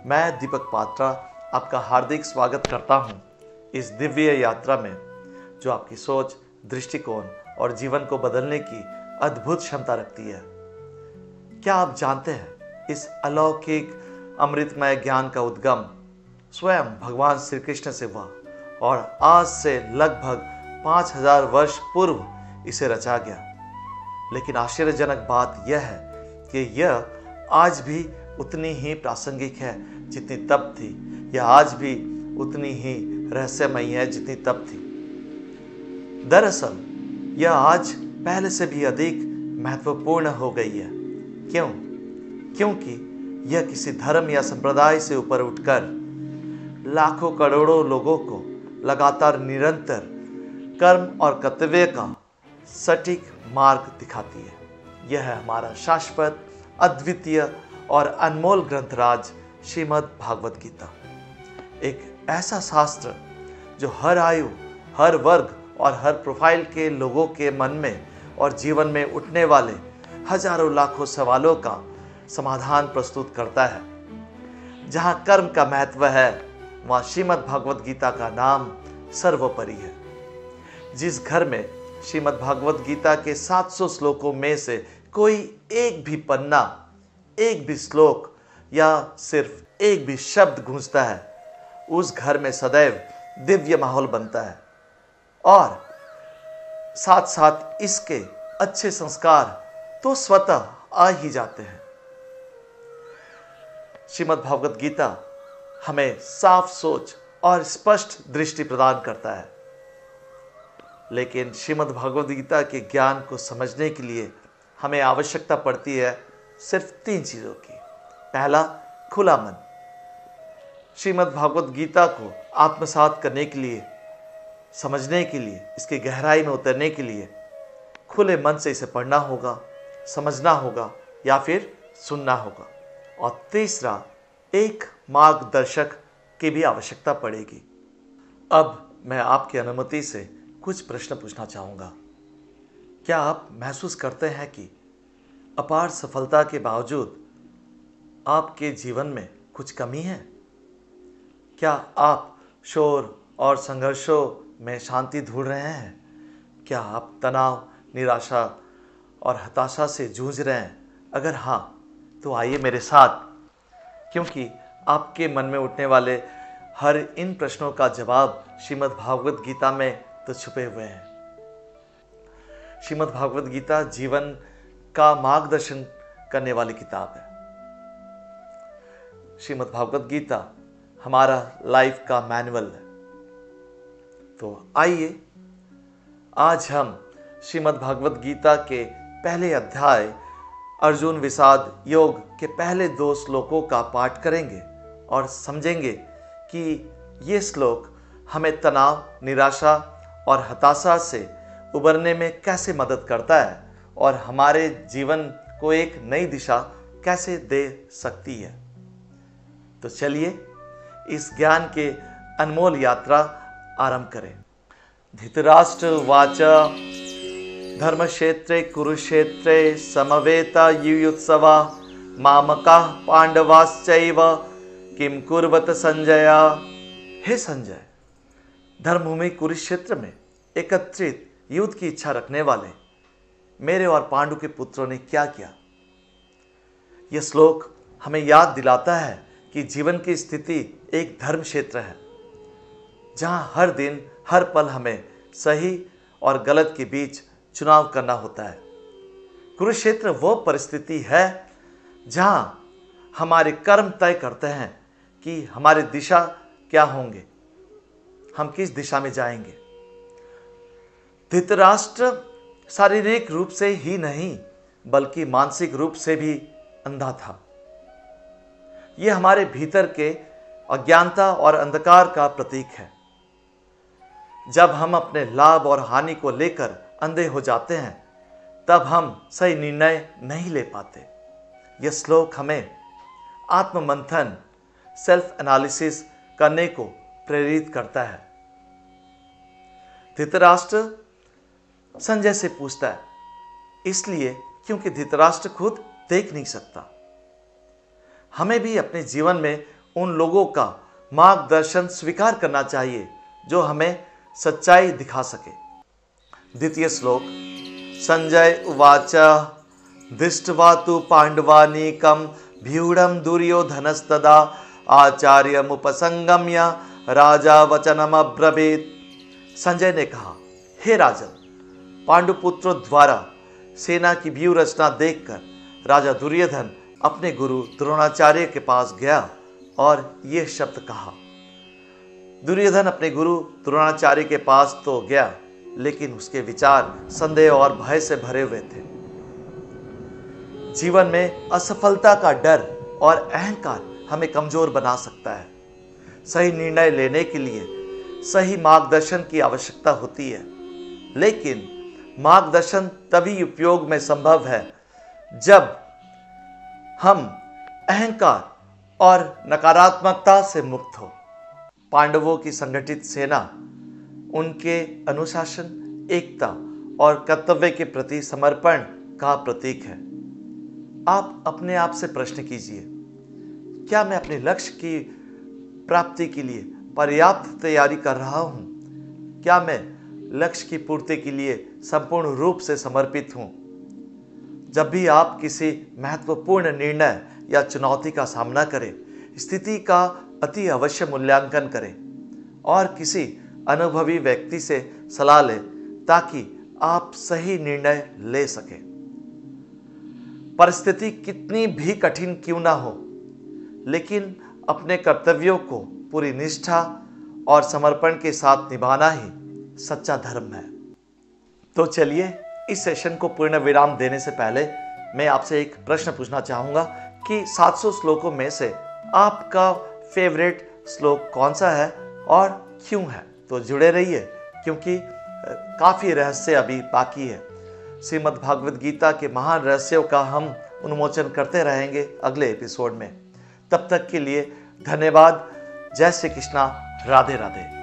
मैं दीपक पात्रा आपका हार्दिक स्वागत करता हूं इस दिव्य यात्रा में जो आपकी सोच, दृष्टिकोण और जीवन को बदलने की अद्भुत क्षमता रखती है। क्या आप जानते हैं इस अलौकिक अमृतमय ज्ञान का उद्गम स्वयं भगवान श्री कृष्ण से हुआ और आज से लगभग 5000 वर्ष पूर्व इसे रचा गया। लेकिन आश्चर्यजनक बात यह है कि यह आज भी उतनी ही प्रासंगिक है जितनी तब थी। यह आज भी उतनी ही रहस्यमयी है जितनी तब थी। दरअसल यह आज पहले से भी अधिक महत्वपूर्ण हो गई है। क्यों? क्योंकि यह किसी धर्म या संप्रदाय से ऊपर उठकर लाखों करोड़ों लोगों को लगातार निरंतर कर्म और कर्तव्य का सटीक मार्ग दिखाती है। यह है हमारा शाश्वत, अद्वितीय और अनमोल ग्रंथराज श्रीमद् भागवत गीता। एक ऐसा शास्त्र जो हर आयु, हर वर्ग और हर प्रोफाइल के लोगों के मन में और जीवन में उठने वाले हजारों लाखों सवालों का समाधान प्रस्तुत करता है। जहां कर्म का महत्व है, वहां श्रीमद् भागवत गीता का नाम सर्वोपरि है। जिस घर में श्रीमद् भागवत गीता के 700 श्लोकों में से कोई एक भी पन्ना, एक भी श्लोक या सिर्फ एक भी शब्द गूंजता है, उस घर में सदैव दिव्य माहौल बनता है और साथ साथ इसके अच्छे संस्कार तो स्वतः आ ही जाते हैं। श्रीमद् भागवत गीता हमें साफ सोच और स्पष्ट दृष्टि प्रदान करता है। लेकिन श्रीमद् भागवत गीता के ज्ञान को समझने के लिए हमें आवश्यकता पड़ती है सिर्फ 3 चीज़ों की। पहला, खुला मन। श्रीमद् भागवत गीता को आत्मसात करने के लिए, समझने के लिए, इसकी गहराई में उतरने के लिए खुले मन से इसे पढ़ना होगा, समझना होगा या फिर सुनना होगा। और तीसरा, एक मार्गदर्शक की भी आवश्यकता पड़ेगी। अब मैं आपकी अनुमति से कुछ प्रश्न पूछना चाहूँगा। क्या आप महसूस करते हैं कि अपार सफलता के बावजूद आपके जीवन में कुछ कमी है? क्या आप शोर और संघर्षों में शांति ढूंढ रहे हैं? क्या आप तनाव, निराशा और हताशा से जूझ रहे हैं? अगर हाँ, तो आइए मेरे साथ, क्योंकि आपके मन में उठने वाले हर इन प्रश्नों का जवाब श्रीमद् भागवत गीता में तो छुपे हुए हैं। श्रीमद् भागवत गीता जीवन का मार्गदर्शन करने वाली किताब है। श्रीमद् भागवत गीता हमारा लाइफ का मैनुअल है। तो आइए आज हम श्रीमद् भागवत गीता के पहले अध्याय अर्जुन विषाद योग के पहले 2 श्लोकों का पाठ करेंगे और समझेंगे कि ये श्लोक हमें तनाव, निराशा और हताशा से उबरने में कैसे मदद करता है और हमारे जीवन को एक नई दिशा कैसे दे सकती है। तो चलिए इस ज्ञान के अनमोल यात्रा आरंभ करें। धृतराष्ट्र उवाच धर्मक्षेत्रे कुरुक्षेत्रे समवेता युयुत्सवा मामकाः पांडवाश्चैव किम कुर्वत संजय। हे संजय, धर्मभूमि कुरुक्षेत्र में एकत्रित युद्ध की इच्छा रखने वाले मेरे और पांडु के पुत्रों ने क्या किया? यह श्लोक हमें याद दिलाता है कि जीवन की स्थिति एक धर्म क्षेत्र है, जहां हर दिन, हर पल हमें सही और गलत के बीच चुनाव करना होता है। कुरुक्षेत्र वो परिस्थिति है जहां हमारे कर्म तय करते हैं कि हमारी दिशा क्या होंगे, हम किस दिशा में जाएंगे। धृतराष्ट्र शारीरिक रूप से ही नहीं बल्कि मानसिक रूप से भी अंधा था। यह हमारे भीतर के अज्ञानता और अंधकार का प्रतीक है। जब हम अपने लाभ और हानि को लेकर अंधे हो जाते हैं, तब हम सही निर्णय नहीं ले पाते। यह श्लोक हमें आत्ममंथन, सेल्फ एनालिसिस करने को प्रेरित करता है। धृतराष्ट्र संजय से पूछता है, इसलिए क्योंकि धृतराष्ट्र खुद देख नहीं सकता। हमें भी अपने जीवन में उन लोगों का मार्गदर्शन स्वीकार करना चाहिए जो हमें सच्चाई दिखा सके। द्वितीय श्लोक। संजय उवाच दृष्ट्वा तु पांडवानीकं व्यूढ़ं दुर्योधनस्तदा आचार्यमुपसंगम्य राजा वचनमब्रवीत्। संजय ने कहा, हे राजन, पांडुपुत्रों द्वारा सेना की व्यूह रचना देखकर राजा दुर्योधन अपने गुरु द्रोणाचार्य के पास गया और यह शब्द कहा। दुर्योधन अपने गुरु द्रोणाचार्य के पास तो गया, लेकिन उसके विचार संदेह और भय से भरे हुए थे। जीवन में असफलता का डर और अहंकार हमें कमजोर बना सकता है। सही निर्णय लेने के लिए सही मार्गदर्शन की आवश्यकता होती है, लेकिन मार्गदर्शन तभी उपयोग में संभव है जब हम अहंकार और नकारात्मकता से मुक्त हो। पांडवों की संगठित सेना उनके अनुशासन, एकता और कर्तव्य के प्रति समर्पण का प्रतीक है। आप अपने आप से प्रश्न कीजिए, क्या मैं अपने लक्ष्य की प्राप्ति के लिए पर्याप्त तैयारी कर रहा हूं? क्या मैं लक्ष्य की पूर्ति के लिए संपूर्ण रूप से समर्पित हूं? जब भी आप किसी महत्वपूर्ण निर्णय या चुनौती का सामना करें, स्थिति का अति अवश्य मूल्यांकन करें और किसी अनुभवी व्यक्ति से सलाह लें ताकि आप सही निर्णय ले सकें। परिस्थिति कितनी भी कठिन क्यों ना हो, लेकिन अपने कर्तव्यों को पूरी निष्ठा और समर्पण के साथ निभाना ही सच्चा धर्म है। तो चलिए, इस सेशन को पूर्ण विराम देने से पहले मैं आपसे एक प्रश्न पूछना चाहूंगा कि 700 श्लोकों में से आपका फेवरेट श्लोक कौन सा है और क्यों है? तो जुड़े रहिए, क्योंकि काफी रहस्य अभी बाकी है। श्रीमद् भागवत गीता के महान रहस्यों का हम उन्मोचन करते रहेंगे अगले एपिसोड में। तब तक के लिए धन्यवाद। जय श्री कृष्णा। राधे राधे।